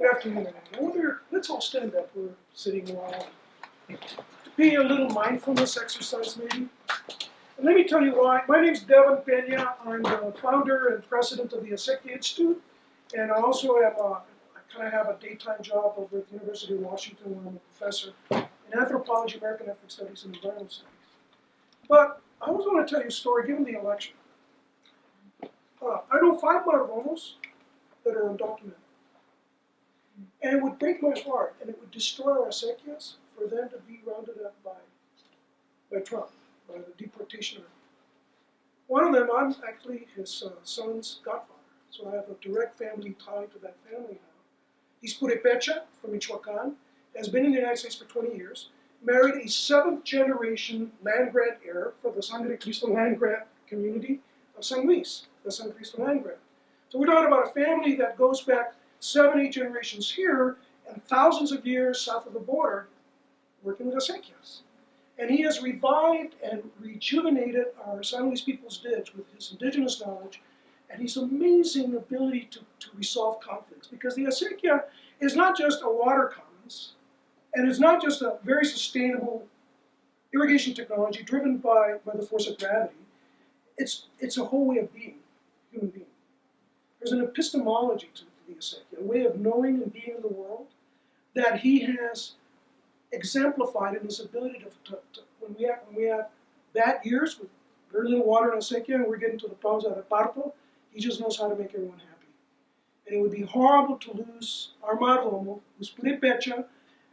Good afternoon, everyone. Let's all stand up. We're sitting a while. To be a little mindfulness exercise, maybe. And let me tell you why. My name's Devon Pena. I'm the founder and president of the Acequia Institute, and I also have a daytime job over at the University of Washington, where I'm a professor in anthropology, American ethnic studies, and environmental studies. But I also want to tell you a story, given the election. I know 5 Mayordomos that are undocumented. And it would break my heart, and it would destroy our acequias for them to be rounded up by Trump, by the deportation army. One of them, I'm actually his son's godfather, so I have a direct family tie to that family now. He's Purepecha from Michoacan, has been in the United States for 20 years, married a 7th generation land grant heir for the Sangre Cristo land grant community of San Luis, the San Cristo land grant. So we're talking about a family that goes back 7, 8 generations here and thousands of years south of the border working with acequias. And he has revived and rejuvenated our San Luis people's ditch with his indigenous knowledge and his amazing ability to resolve conflicts. Because the acequia is not just a water commons, and it's not just a very sustainable irrigation technology driven by the force of gravity. It's a whole way of being, human being. There's an epistemology to the acequia, a way of knowing and being in the world that he has exemplified in his ability to when we have bad years with very little water in acequia and we're getting to the problems of Reparto, he just knows how to make everyone happy. And it would be horrible to lose our Mayordomo, who's Purepecha.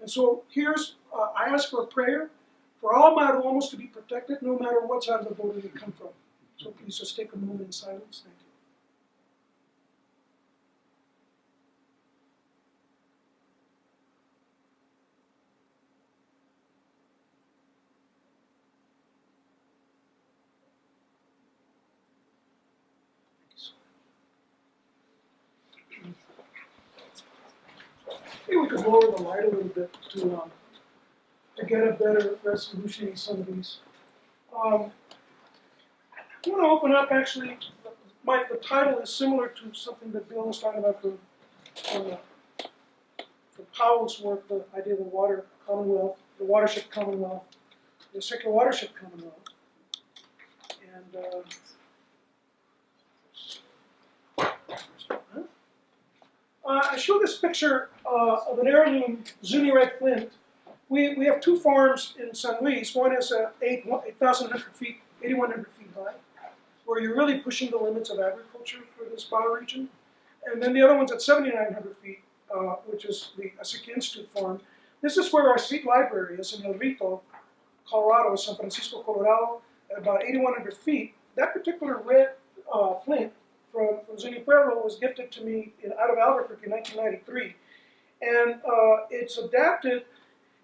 And so I ask for a prayer for all Mayordomos to be protected no matter what side of the border they come from. So please just take a moment in silence. Thank you. Maybe we could lower the light a little bit to get a better resolution in some of these. I want to open up, actually, the title is similar to something that Bill was talking about for Powell's work, the idea of the water commonwealth, the watershed commonwealth, the secular watershed commonwealth. And I show this picture of an heirloom Zuni red flint. We have 2 farms in San Luis. One is 8,100 feet, 8,100 feet high, where you're really pushing the limits of agriculture for this bioregion. And then the other one's at 7,900 feet, which is the Acequia Institute farm. This is where our seed library is in El Rito, Colorado, San Francisco, Colorado, at about 8,100 feet. That particular red flint from Zuni Pueblo was gifted to me out of Albuquerque in 1993. And it's adapted.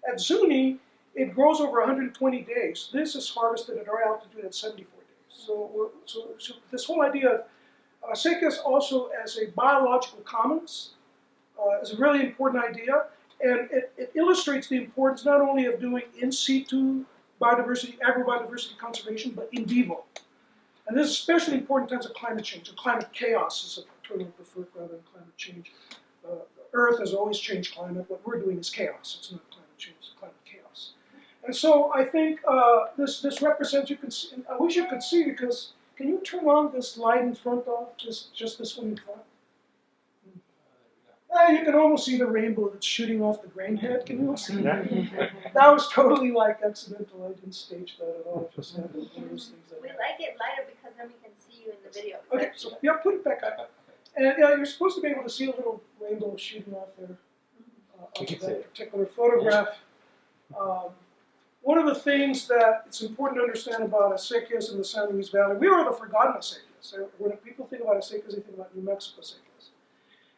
At Zuni, it grows over 120 days. This is harvested at our altitude at 74 days. So this whole idea of acequias also as a biological commons is a really important idea. And it illustrates the importance not only of doing in situ biodiversity, agrobiodiversity conservation, but in vivo. And this is especially important in terms of climate change. And climate chaos is a term I prefer rather than climate change. The Earth has always changed climate. What we're doing is chaos. It's not climate change, it's climate chaos. And so I think this represents, you can see, I wish you could see because, can you turn on this light in front of, just this one in front? You can almost see the rainbow that's shooting off the grain head. Can you all see that? That was totally like accidental. I didn't stage that at all. Just had those things that we like it lighter because then we can see you in the video. Okay, so yeah, put it back up. And yeah, you're supposed to be able to see a little rainbow shooting off there off of that particular photograph. One of the things that it's important to understand about acequias in the San Luis Valley, we are the forgotten acequias. When people think about acequias, they think about New Mexico acequias.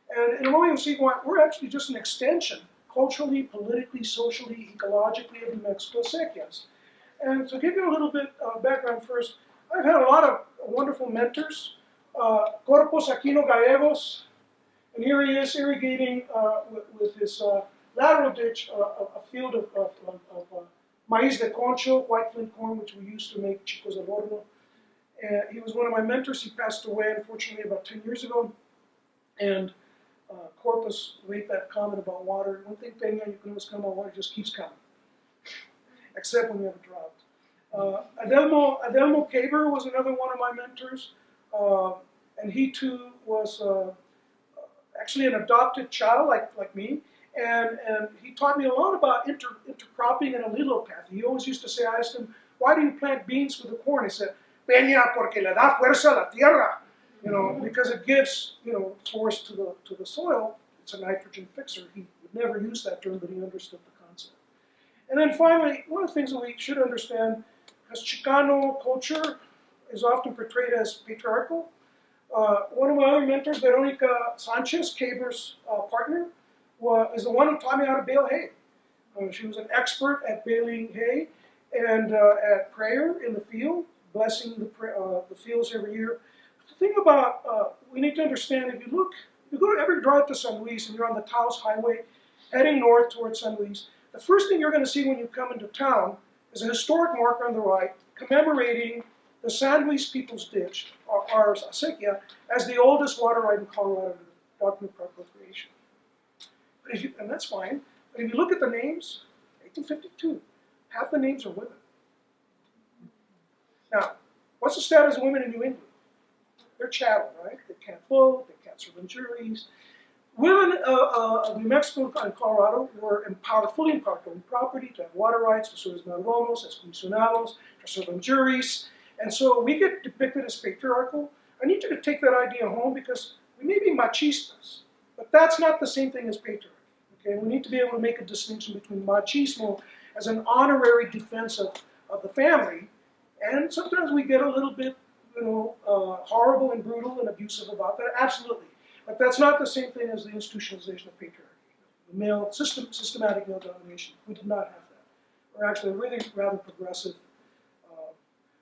And in a way, you see, we're actually just an extension, culturally, politically, socially, ecologically, of New Mexico acequias. And to give you a little bit of background first, I've had a lot of wonderful mentors. Corpus Aquino Gallegos, and here he is irrigating with his lateral ditch a field of maíz de concho, white flint corn, which we used to make chicos al horno. And he was one of my mentors. He passed away, unfortunately, about 10 years ago. And Corpus made that comment about water. One thing, Pena, you can always count on water, just keeps coming, except when we have a drought. Adelmo Caber was another one of my mentors, and he too was actually an adopted child like me, and he taught me a lot about intercropping and allelopathy. He always used to say, I asked him, why do you plant beans with the corn? He said, Peña, porque le da fuerza a la tierra. You know, because it gives, force to the soil. It's a nitrogen fixer. He would never use that term, but he understood the concept. And then finally, one of the things that we should understand, as Chicano culture is often portrayed as patriarchal. One of my other mentors, Veronica Sanchez, Caber's partner, is the one who taught me how to bale hay. She was an expert at baling hay and at prayer in the field, blessing the fields every year. The thing about, we need to understand, if you ever drive to San Luis and you're on the Taos Highway heading north towards San Luis, the first thing you're going to see when you come into town is a historic marker on the right commemorating the San Luis People's Ditch, or acequia, as the oldest water right in Colorado, the document of procreation. And that's fine, but if you look at the names, 1852, half the names are women. Now, what's the status of women in New England? They're chattel, right? They can't vote, they can't serve on juries. Women of New Mexico and Colorado were empowered, fully empowered to own property, to have water rights, to serve as mayordomos, as comisionados, to serve on juries. And so we get depicted as patriarchal. I need you to take that idea home because we may be machistas, but that's not the same thing as patriarchy. Okay? We need to be able to make a distinction between machismo as an honorary defense of the family, and sometimes we get a little bit horrible and brutal and abusive about that, absolutely. But that's not the same thing as the institutionalization of patriarchy. The male, systematic male domination. We did not have that. We're actually a really rather progressive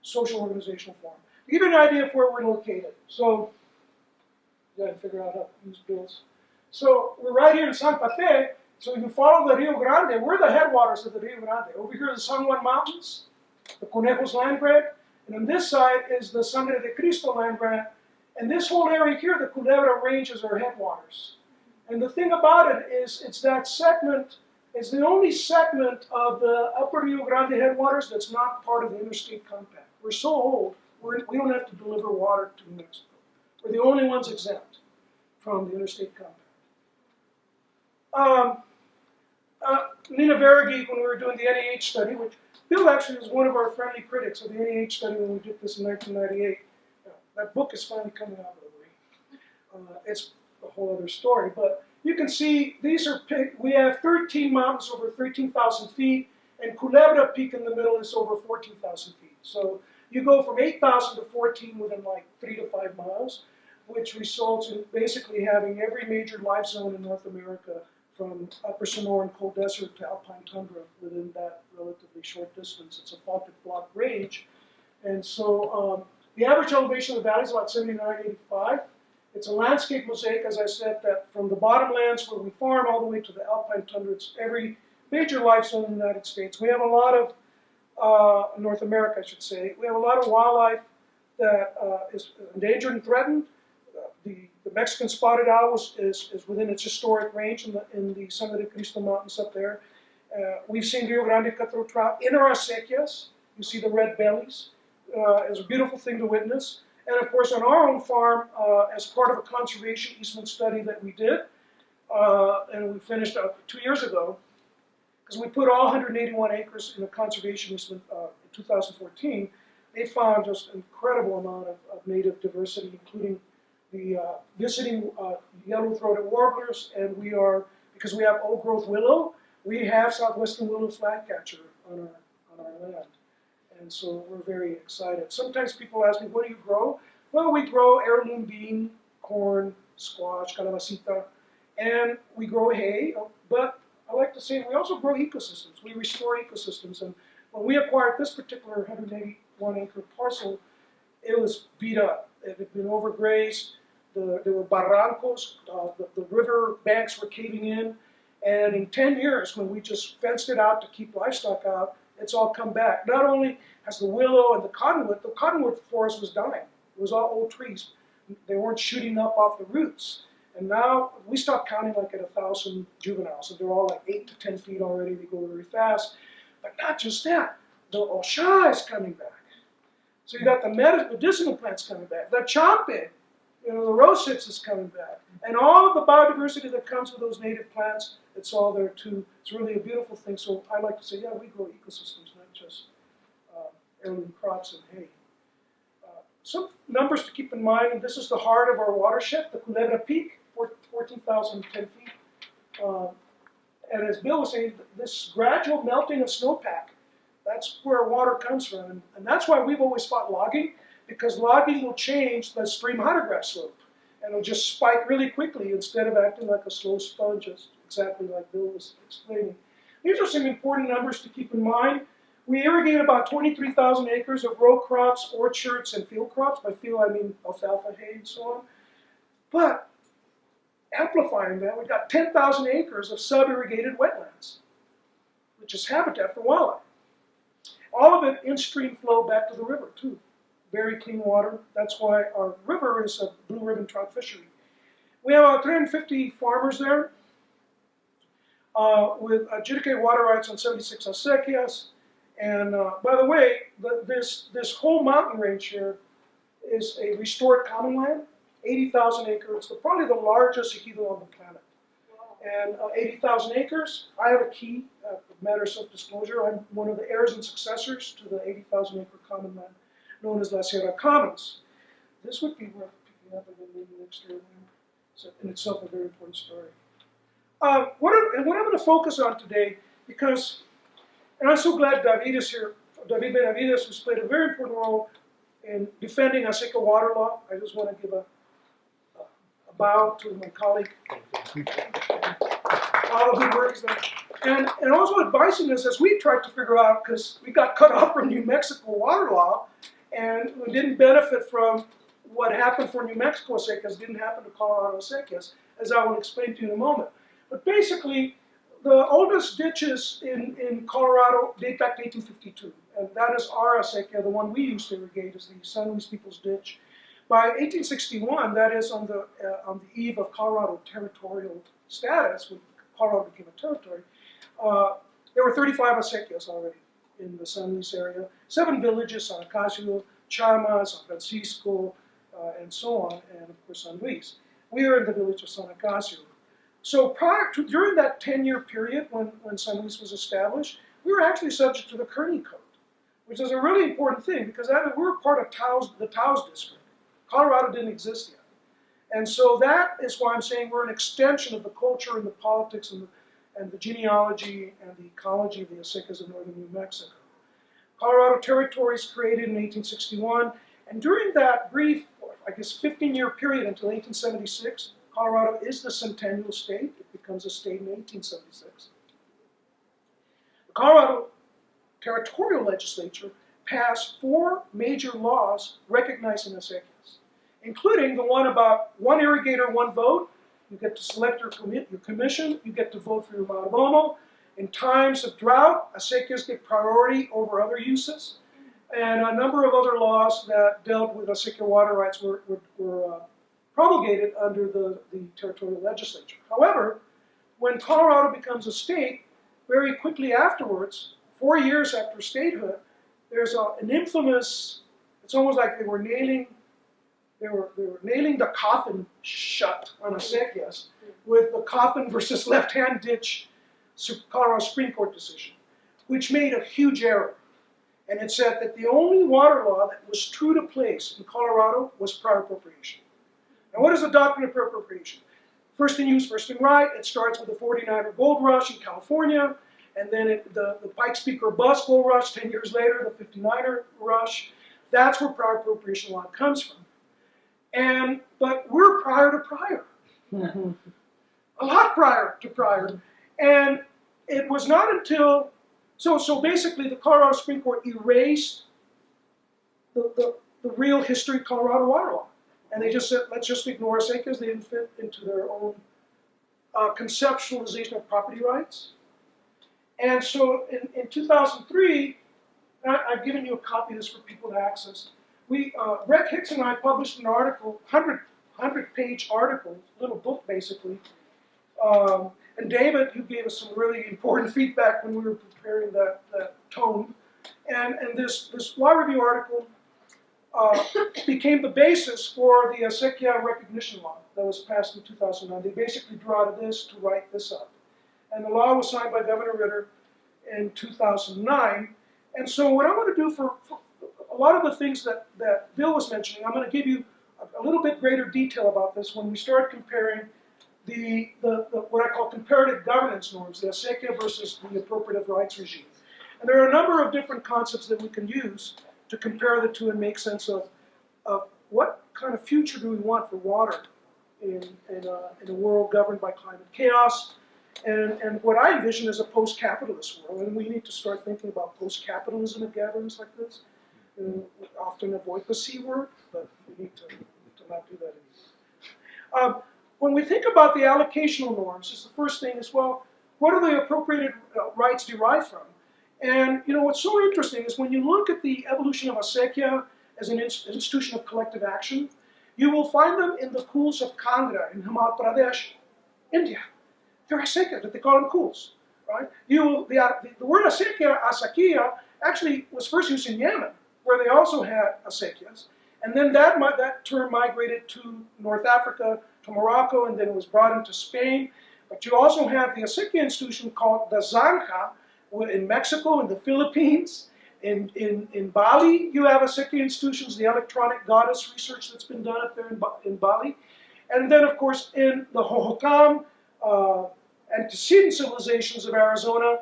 social organizational form. To give you an idea of where we're located, so you gotta figure out how to use bills. So we're right here in Santa Fe, so if you follow the Rio Grande, we're the headwaters of the Rio Grande. Over here are the San Juan Mountains, the Conejos land grant, and on this side is the Sangre de Cristo land grant, and this whole area here, the Culebra Ranges, are headwaters. And the thing about it is, it's that segment, it's the only segment of the upper Rio Grande headwaters that's not part of the interstate compact. We're so old, we don't have to deliver water to New Mexico. We're the only ones exempt from the interstate compact. Nina Verighi, when we were doing the NEH study, which Bill actually was one of our friendly critics of the NEH study when we did this in 1998. That book is finally coming out, by the way. It's a whole other story, but you can see these are we have 13 mountains over 13,000 feet, and Culebra Peak in the middle is over 14,000 feet. So you go from 8,000 to 14 within like 3 to 5 miles, which results in basically having every major life zone in North America from upper Sonoran cold desert to alpine tundra within that relatively short distance. It's a faulted block range. And so the average elevation of the valley is about 7985. It's a landscape mosaic, as I said, that from the bottomlands where we farm all the way to the alpine tundra, it's every major life zone in the United States. We have a lot of, North America, I should say, we have a lot of wildlife that is endangered and threatened. The Mexican spotted owl is within its historic range in the Sangre de Cristo Mountains up there. We've seen Rio Grande cutthroat trout in our acequias. You see the red bellies. It's a beautiful thing to witness. And of course, on our own farm, as part of a conservation easement study that we did, and we finished up 2 years ago, because we put all 181 acres in a conservation easement in 2014, they found just an incredible amount of native diversity, including the visiting yellow-throated warblers, and we are, because we have old-growth willow, we have southwestern willow flatcatcher on our land. And so we're very excited. Sometimes people ask me, what do you grow? Well, we grow heirloom bean, corn, squash, calabacita, and we grow hay, but I like to say we also grow ecosystems. We restore ecosystems, and when we acquired this particular 181-acre parcel, it was beat up. It had been overgrazed. There were barrancos. The river banks were caving in, and in 10 years, when we just fenced it out to keep livestock out, it's all come back. Not only has the willow and the cottonwood forest was dying. It was all old trees. They weren't shooting up off the roots. And now we stopped counting like at 1,000 juveniles, and they're all like 8 to 10 feet already. They go very fast. But not just that, the osha is coming back. So you got the medicinal plants coming back. The chomping, the rose hips is coming back. And all of the biodiversity that comes with those native plants, it's all there too. It's really a beautiful thing. So I like to say, yeah, we grow ecosystems, not just heirloom crops and hay. Some numbers to keep in mind, and this is the heart of our watershed, the Culebra Peak, 14,010 feet. And as Bill was saying, this gradual melting of snowpack, that's where our water comes from. And that's why we've always fought logging, because logging will change the stream hydrograph slope. And it'll just spike really quickly instead of acting like a slow sponge, exactly like Bill was explaining. These are some important numbers to keep in mind. We irrigate about 23,000 acres of row crops, orchards, and field crops. By field, I mean alfalfa, hay, and so on. But amplifying that, we've got 10,000 acres of sub-irrigated wetlands, which is habitat for wildlife. All of it in-stream flow back to the river, too. Very clean water. That's why our river is a blue ribbon trout fishery. We have about 350 farmers there with adjudicated water rights on 76 acequias. And by the way, this whole mountain range here is a restored common land, 80,000 acres, probably the largest ejido on the planet. And 80,000 acres, I have a key, matters of disclosure. I'm one of the heirs and successors to the 80,000 acre common land known as La Sierra Commons. This would be worth picking up again maybe next year. So in itself a very important story. What I'm going to focus on today, because, and I'm so glad David is here, David Benavides, who's played a very important role in defending acequia water law. I just want to give a bow to my colleague. All the good work he's done. And also advising us as we tried to figure out, because we got cut off from New Mexico water law, and we didn't benefit from what happened for New Mexico acequias, didn't happen to Colorado acequias, as I will explain to you in a moment. But basically, the oldest ditches in Colorado date back to 1852, and that is our acequia, the one we used to irrigate, is the San Luis Peoples Ditch. By 1861, that is on the eve of Colorado territorial status, when Colorado became a territory, there were 35 acequias already in the San Luis area. 7 villages, San Acacio, Chama, San Francisco, and so on, and of course San Luis. We are in the village of San Acacio. So during that 10-year period when San Luis was established, we were actually subject to the Kearney Code, which is a really important thing because we were part of the Taos district. Colorado didn't exist yet. And so that is why I'm saying we're an extension of the culture and the politics and the genealogy and the ecology of the acequias of northern New Mexico. Colorado Territory is created in 1861, and during that brief, I guess, 15-year period until 1876, Colorado is the centennial state. It becomes a state in 1876. The Colorado Territorial Legislature passed 4 major laws recognizing acequias, including the one about one irrigator, one vote. You get to select your commission. You get to vote for your mayordomo. In times of drought, acequias get priority over other uses. And a number of other laws that dealt with acequia water rights were promulgated under the territorial legislature. However, when Colorado becomes a state, very quickly afterwards, 4 years after statehood, there's an infamous, it's almost like they were nailing the coffin shut on acequias with the coffin versus left-hand ditch Colorado Supreme Court decision, which made a huge error. And it said that the only water law that was true to place in Colorado was prior appropriation. Now, what is the doctrine of prior appropriation? First in use, first in right. It starts with the 49er gold rush in California, and then the Pikes Peak or bust gold rush 10 years later, the 59er rush. That's where prior appropriation law comes from. But we're prior to prior. A lot prior to prior. And it was not until, so basically the Colorado Supreme Court erased the real history of Colorado water law. And they just said, let's just ignore acequias. They didn't fit into their own conceptualization of property rights. And so in 2003, I've given you a copy of this for people to access. Rex Hicks and I published an article, 100-page article, little book basically. And David, you gave us some really important feedback when we were preparing that tome. And this law review article became the basis for the acequia recognition law that was passed in 2009. They basically drew out of this to write this up. And the law was signed by Governor Ritter in 2009. And so what I'm going to do for a lot of the things that Bill was mentioning, I'm going to give you a little bit greater detail about this when we start comparing the what I call comparative governance norms, the acequia versus the appropriative rights regime. And there are a number of different concepts that we can use to compare the two and make sense of what kind of future do we want for water in a world governed by climate chaos, and what I envision is a post-capitalist world. And we need to start thinking about post-capitalism at gatherings like this. And we often avoid the C word, but we need to not do that anymore. When we think about the allocational norms, the first thing is, well, what are the appropriated rights derived from? And what's so interesting is when you look at the evolution of acequia as an institution of collective action, you will find them in the Kuls of Kangra in Himachal Pradesh, India. They're acequia, but they call them Kuls, right? The word acequia, actually was first used in Yemen, where they also had acequias. And then that term migrated to North Africa, to Morocco, and then it was brought into Spain. But you also have the acequia institution called the Zanja in Mexico, in the Philippines. In Bali, you have acequia institutions, the electronic goddess research that's been done up there in Bali. And then, of course, in the Hohokam antecedent civilizations of Arizona,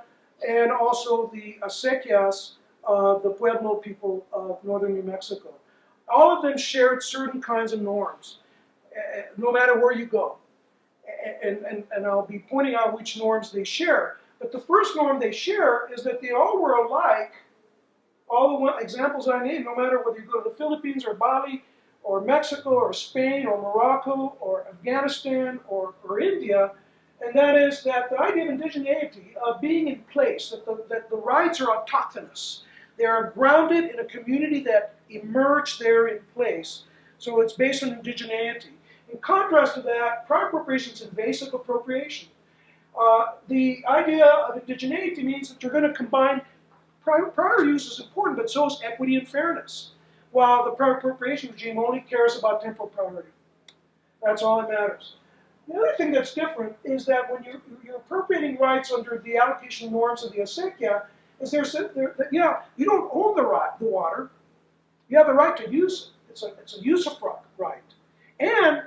and also the acequias of the Pueblo people of northern New Mexico. All of them shared certain kinds of norms, no matter where you go. And I'll be pointing out which norms they share. But the first norm they share is that they all were alike. All the examples I named, no matter whether you go to the Philippines or Bali or Mexico or Spain or Morocco or Afghanistan or India, and that is that the idea of indigeneity, of being in place, that the rights are autochthonous. They are grounded in a community that emerged there in place. So it's based on indigeneity. In contrast to that, prior appropriation is invasive appropriation. The idea of indigeneity means that you're going to combine prior use is important, but so is equity and fairness, while the prior appropriation regime only cares about temporal priority. That's all that matters. The other thing that's different is that when you're appropriating rights under the allocation norms of the acequia, is you don't own the water, you have the right to use it. It's a usufruct right. And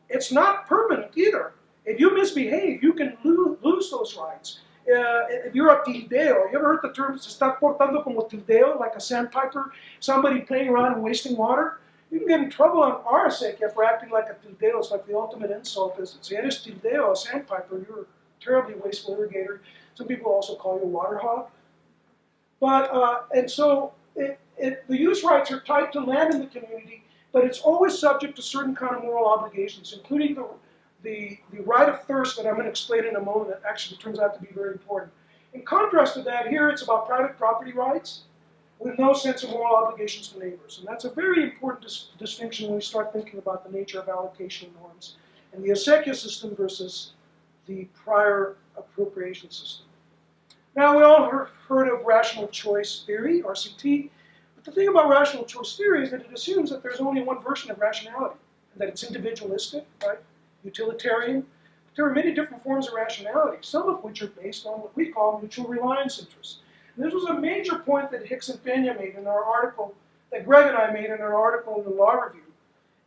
it's not permanent either. If you misbehave, you can lose those rights. If you're a tildeo, you ever heard the term se está portando como tildeo, like a sandpiper, somebody playing around and wasting water? You can get in trouble on our acequia for acting like a tildeo. It's like the ultimate insult is, si eres tildeo, a sandpiper, you're a terribly wasteful irrigator. Some people also call you a water hog. But, and so the use rights are tied to land in the community, but it's always subject to certain kind of moral obligations, including the right of thirst that I'm going to explain in a moment that actually turns out to be very important. In contrast to that, here it's about private property rights with no sense of moral obligations to neighbors. And that's a very important distinction when we start thinking about the nature of allocation norms and the acequia system versus the prior appropriation system. Now, we all heard of rational choice theory, RCT, but the thing about rational choice theory is that it assumes that there's only one version of rationality, and that it's individualistic, right? Utilitarian. But there are many different forms of rationality, some of which are based on what we call mutual reliance interests. And this was a major point that Hicks and Pena made in our article, that Greg and I made in our article in the Law Review.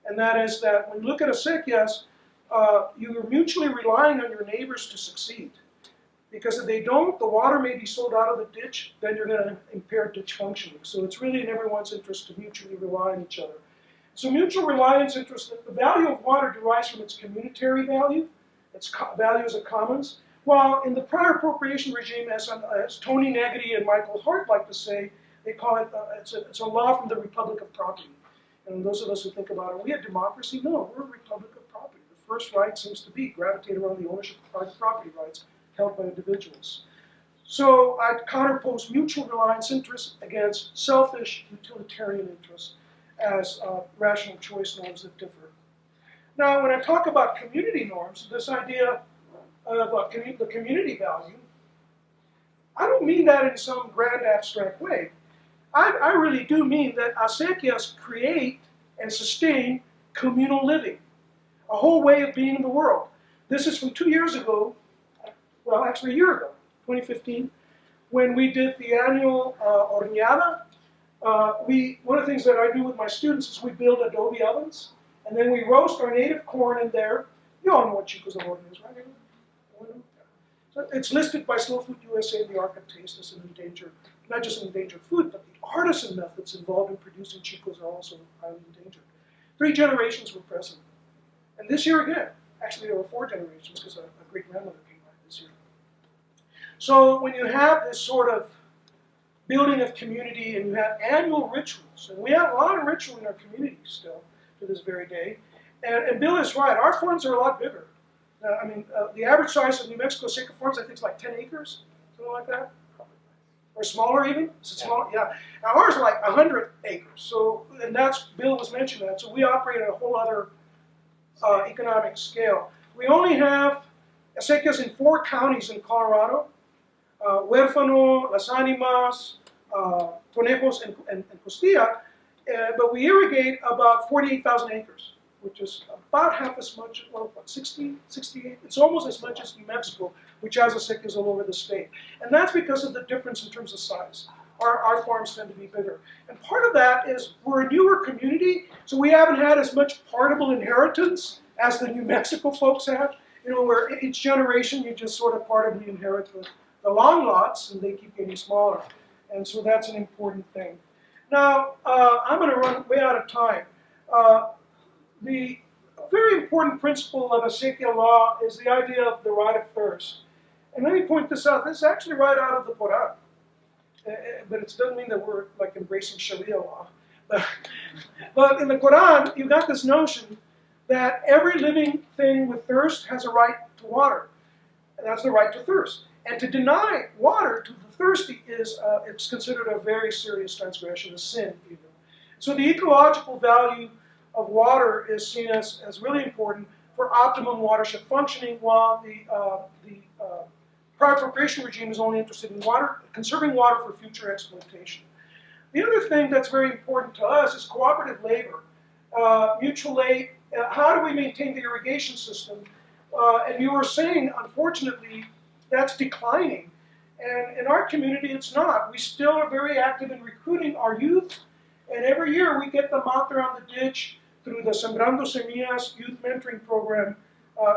And that is that when you look at acequias, you're mutually relying on your neighbors to succeed. Because if they don't, the water may be sold out of the ditch, then you're going to impair ditch functioning. So it's really in everyone's interest to mutually rely on each other. So mutual reliance interest, the value of water derives from its communitary value, its value as a commons, while in the prior appropriation regime, as Tony Negri and Michael Hart like to say, they call it, it's a law from the Republic of Property. And those of us who think about it, are we a democracy? No, we're a Republic of Property. The first right seems to be gravitate around the ownership of private property rights held by individuals. So I counterpose mutual reliance interests against selfish utilitarian interests as rational choice norms that differ. Now, when I talk about community norms, this idea of the community value, I don't mean that in some grand abstract way. I really do mean that acequias create and sustain communal living, a whole way of being in the world. This is from 2 years ago, well, actually a year ago, 2015, when we did the annual horneada. One of the things that I do with my students is we build adobe ovens, and then we roast our native corn in there. You all know what chicos de horno is, right? So it's listed by Slow Food USA in the Arc of Taste as an endangered, not just an endangered food, but the artisan methods involved in producing chicos are also highly endangered. 3 generations were present. And this year again, actually there were 4 generations because a great-grandmother came by this year. So when you have this sort of building of community and you have annual rituals, and we have a lot of ritual in our community still to this very day, and Bill is right, our farms are a lot bigger. The average size of New Mexico acequia farms, I think, is like 10 acres, something like that. Or smaller even? Is it small? Yeah. Now ours are like 100 acres. So, and that's, Bill was mentioning that. So we operate at a whole other economic scale. We only have acequias in 4 counties in Colorado: Huérfano, Las Animas, Conejos, and Costilla. But we irrigate about 48,000 acres, which is about half as much, well, 60, 68, it's almost as much as New Mexico, which has acequias all over the state. And that's because of the difference in terms of size. Our farms tend to be bigger. And part of that is we're a newer community, so we haven't had as much partable inheritance as the New Mexico folks have. You know, where each generation you just sort of partably inherit the long lots, and they keep getting smaller. And so that's an important thing. Now, I'm going to run way out of time. The very important principle of acequia law is the idea of the right of thirst. And let me point this out. This is actually right out of the Quran. But it doesn't mean that we're like embracing Sharia law. But in the Quran, you've got this notion that every living thing with thirst has a right to water. And that's the right to thirst. And to deny water to the thirsty is it's considered a very serious transgression, a sin even. So the ecological value of water is seen as really important for optimum watershed functioning, while the prior appropriation regime is only interested in conserving water for future exploitation. The other thing that's very important to us is cooperative labor, mutual aid. How do we maintain the irrigation system? And you were saying, unfortunately, that's declining. And in our community, it's not. We still are very active in recruiting our youth, and every year we get them out there on the ditch through the Sembrando Semillas youth mentoring program.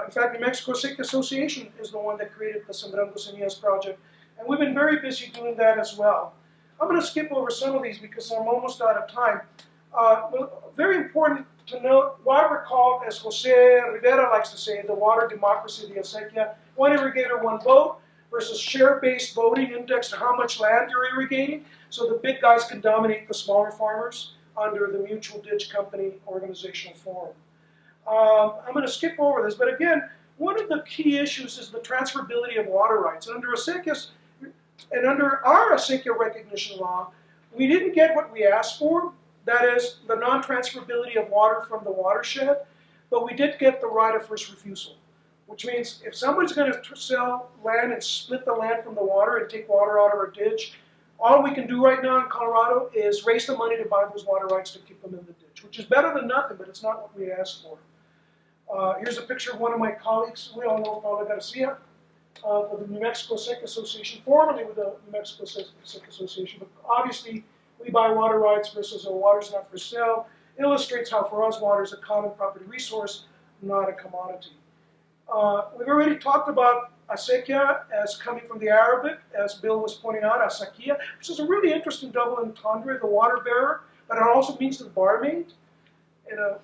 In fact, New Mexico Acequia Association is the one that created the Sembrando Semillas project, and we've been very busy doing that as well. I'm going to skip over some of these because I'm almost out of time. Very important to note why we're called, as Jose Rivera likes to say, the water democracy of the acequia. One irrigator, one vote, versus share-based voting index to how much land you're irrigating, so the big guys can dominate the smaller farmers under the Mutual Ditch Company organizational form. I'm going to skip over this, but again, one of the key issues is the transferability of water rights. And under acequias, and under our acequia recognition law, we didn't get what we asked for, that is, the non-transferability of water from the watershed, but we did get the right of first refusal, which means if somebody's going to sell land and split the land from the water and take water out of our ditch, all we can do right now in Colorado is raise the money to buy those water rights to keep them in the ditch, which is better than nothing, but it's not what we asked for. Here's a picture of one of my colleagues. We all know Paula Garcia of the New Mexico Acequia Association, formerly with the New Mexico Acequia Association, but obviously we buy water rights versus our water's not for sale. Illustrates how for us water is a common property resource, not a commodity. We've already talked about acequia as coming from the Arabic, as Bill was pointing out, acequia, which is a really interesting double entendre, the water bearer, but it also means the barmaid. The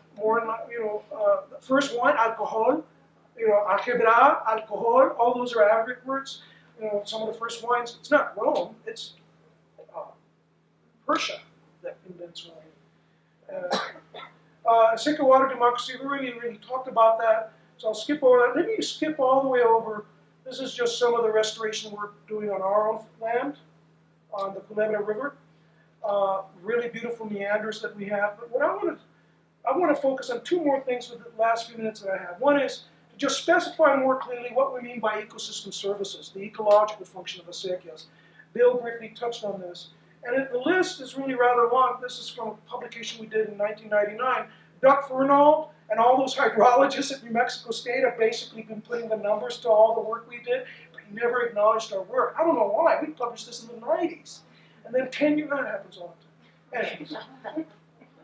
first one, alcohol, algebra, alcohol, all those are Arabic words. Some of the first wines, it's not Rome, it's Persia that invents wine. Acequia water democracy, we really talked about that, so I'll skip over that. Let me skip all the way over. This is just some of the restoration we're doing on our own land, on the Culebra River. Really beautiful meanders that we have. But what I want to I want to focus on two more things with the last few minutes that I have. One is to just specify more clearly what we mean by ecosystem services, the ecological function of acequias. Bill briefly touched on this. And the list is really rather long. This is from a publication we did in 1999. Doug Fernald and all those hydrologists at New Mexico State have basically been putting the numbers to all the work we did, but he never acknowledged our work. I don't know why. We published this in the 90s. And then 10 years, that happens all the time. Anyways.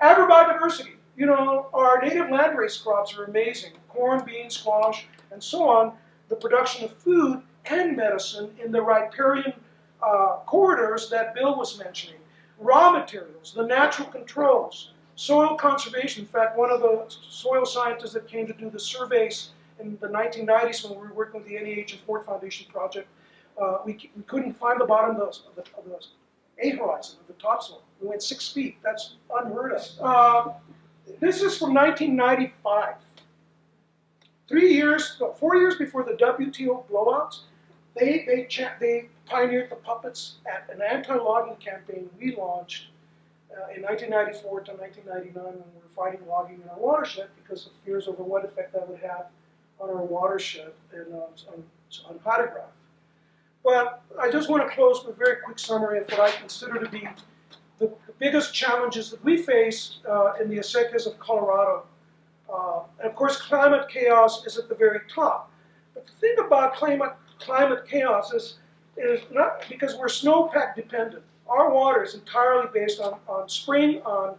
Agribiodiversity. You know, our native landrace crops are amazing. Corn, beans, squash, and so on. The production of food and medicine in the riparian corridors that Bill was mentioning. Raw materials, the natural controls, soil conservation. In fact, one of the soil scientists that came to do the surveys in the 1990s when we were working with the NEH and Ford Foundation project, we couldn't find the bottom of the A-horizon, of the topsoil. We went 6 feet. That's unheard of. This is from 1995. 4 years before the WTO blowouts, they pioneered the puppets at an anti-logging campaign we launched in 1994 to 1999 when we were fighting logging in our watershed because of fears over what effect that would have on our watershed and on hydrograph. But I just want to close with a very quick summary of what I consider to be the biggest challenges that we face in the acequias of Colorado. And of course, climate chaos is at the very top. But the thing about climate chaos is not because we're snowpack dependent. Our water is entirely based on springtime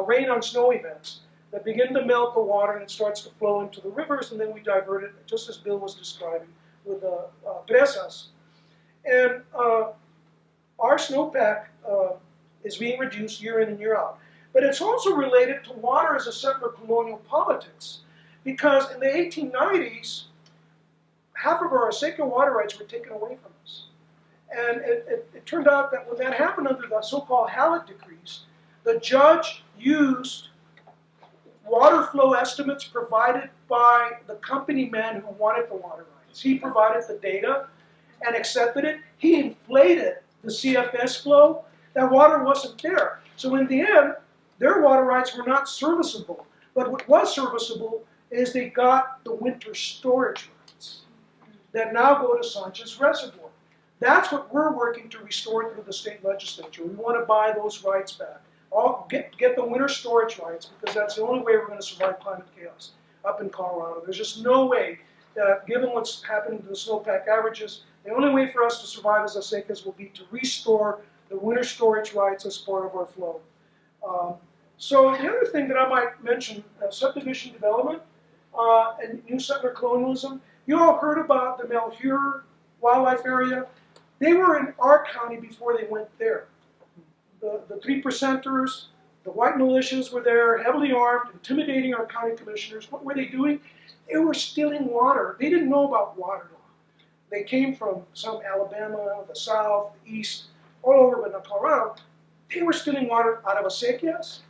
rain on snow events that begin to melt the water and it starts to flow into the rivers, and then we divert it, just as Bill was describing, with presas. And our snowpack is being reduced year in and year out. But it's also related to water as a settler colonial politics, because in the 1890s, half of our acequia water rights were taken away from us. And it turned out that when that happened under the so-called Halleck decrees, the judge used water flow estimates provided by the company man who wanted the water rights. He provided the data and accepted it. He inflated the CFS flow. That water wasn't there. So in the end, their water rights were not serviceable. But what was serviceable is they got the winter storage rights that now go to Sanchez Reservoir. That's what we're working to restore through the state legislature. We want to buy those rights back. Get the winter storage rights, because that's the only way we're going to survive climate chaos up in Colorado. There's just no way that, given what's happening to the snowpack averages, the only way for us to survive as acequias will be to restore the winter storage rights as part of our flow. So the other thing that I might mention, subdivision development and new settler colonialism. You all heard about the Malheur wildlife area. They were in our county before they went there. The 3%ers, the white militias were there, heavily armed, intimidating our county commissioners. What were they doing? They were stealing water. They didn't know about water law. They came from some Alabama, the South, the East, all over, but in Colorado. They were stealing water out of acequias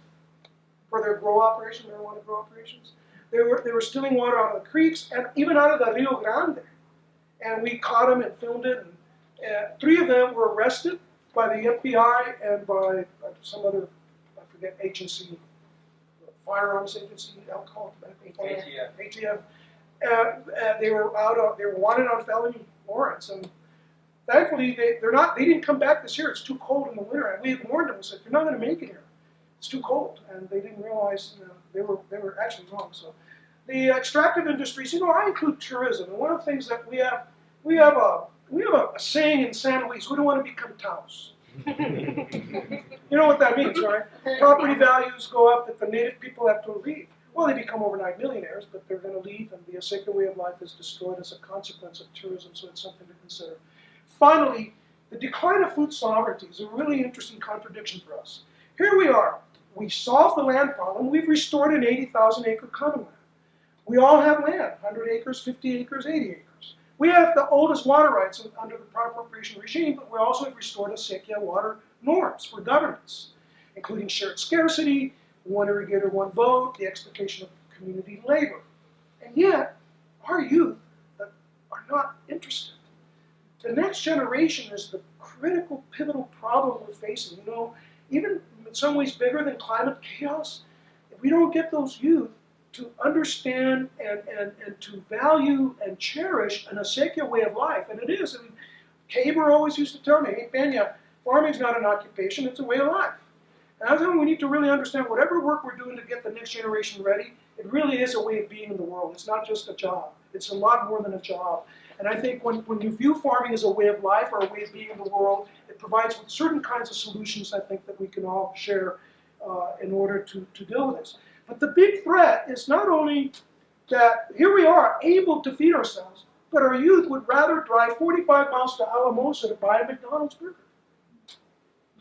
for their grow operations, marijuana grow operations. They were stealing water out of the creeks and even out of the Rio Grande. And we caught them and filmed it. And 3 of them were arrested by the FBI and by some other, I forget, agency, firearms agency, alcohol, tobacco, ATF. They were wanted on felony warrants, and thankfully they didn't come back this year. It's too cold in the winter, and we had warned them and said, "You're not going to make it here. It's too cold," and they didn't realize they were actually wrong. So the extractive industries, I include tourism, and one of the things that we have a saying in San Luis: we don't want to become Taos. You know what that means, right? Property values go up that the native people have to leave. Well, they become overnight millionaires, but they're going to leave, and the acequia way of life is destroyed as a consequence of tourism, so it's something to consider. Finally, the decline of food sovereignty is a really interesting contradiction for us. Here we are. We solved the land problem. We've restored an 80,000-acre commonwealth. We all have land, 100 acres, 50 acres, 80 acres. We have the oldest water rights under the prior appropriation regime, but we also have restored acequia water norms for governance, including shared scarcity, one irrigator, one vote, the expectation of community labor. And yet, our youth are not interested. The next generation is the critical, pivotal problem we're facing. Even in some ways bigger than climate chaos. if we don't get those youth to understand and to value and cherish an acequia way of life, and it is. I mean, Caber always used to tell me, hey, Pena, farming's not an occupation, it's a way of life. And I was saying we need to really understand whatever work we're doing to get the next generation ready, it really is a way of being in the world. It's not just a job. It's a lot more than a job. And I think when you view farming as a way of life or a way of being in the world, it provides with certain kinds of solutions, I think, that we can all share in order to deal with this. But the big threat is not only that here we are able to feed ourselves, but our youth would rather drive 45 miles to Alamosa to buy a McDonald's burger.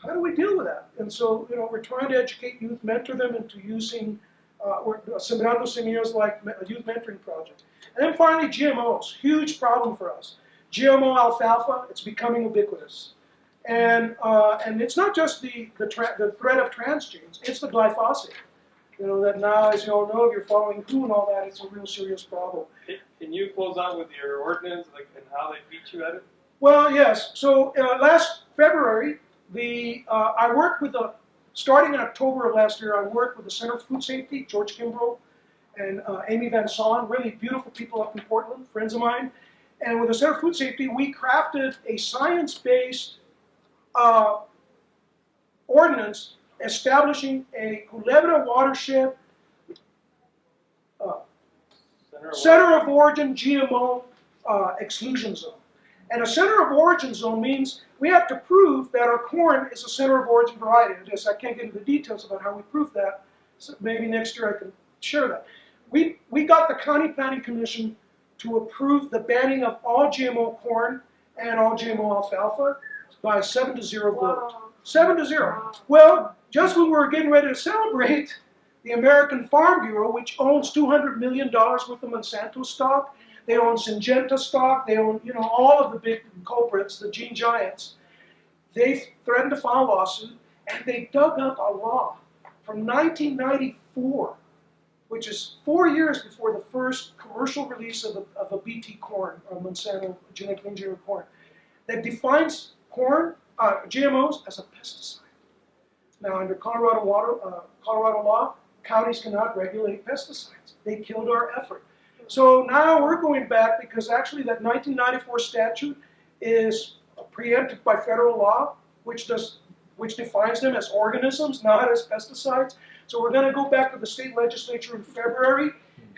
How do we deal with that? And so, we're trying to educate youth, mentor them into using Sembrando Semillas like a youth mentoring project. And then finally, GMOs, huge problem for us. GMO alfalfa, it's becoming ubiquitous. And it's not just the threat of transgenes, it's the glyphosate. That now, as you all know, if you're following WHO and all that, it's a real serious problem. Can you close out with your ordinance, and how they beat you at it? Well, yes. So last February, I worked with starting in October of last year, I worked with the Center for Food Safety, George Kimbrough and Amy Van Son, really beautiful people up in Portland, friends of mine. And with the Center for Food Safety, we crafted a science-based ordinance establishing a Culebra watershed center of origin GMO exclusion zone. And a center of origin zone means we have to prove that our corn is a center of origin variety. I can't get into the details about how we prove that, so maybe next year I can share that. We got the County Planning Commission to approve the banning of all GMO corn and all GMO alfalfa by a 7-0 vote. Wow. 7-0. Well, just when we were getting ready to celebrate, the American Farm Bureau, which owns $200 million worth of Monsanto stock, they own Syngenta stock, they own all of the big culprits, the gene giants, they threatened to file a lawsuit, and they dug up a law from 1994, which is 4 years before the first commercial release of a BT corn, or Monsanto genetically engineered corn, that defines corn, GMOs as a pesticide. Now, under Colorado law, counties cannot regulate pesticides. They killed our effort. So now we're going back because actually that 1994 statute is preempted by federal law, which defines them as organisms, not as pesticides. So we're going to go back to the state legislature in February,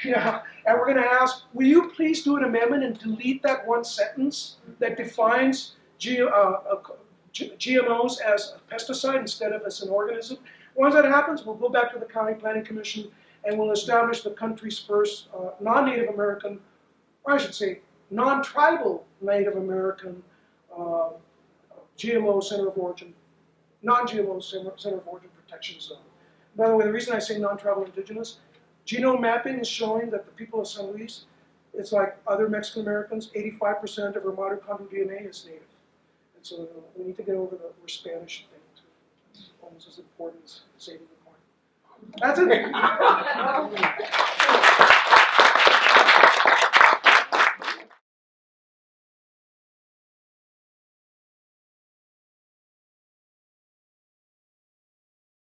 and we're going to ask, will you please do an amendment and delete that one sentence that defines GMOs as a pesticide instead of as an organism? Once that happens, we'll go back to the County Planning Commission and we'll establish the country's first non-Native American, or I should say, non-tribal Native American GMO center of origin, non-GMO center of origin protection zone. By the way, the reason I say non-tribal indigenous, genome mapping is showing that the people of San Luis, it's like other Mexican Americans, 85% of our mitochondrial DNA is native. And so we need to get over the we're Spanish thing too. It's almost as important as saving the corn. That's it.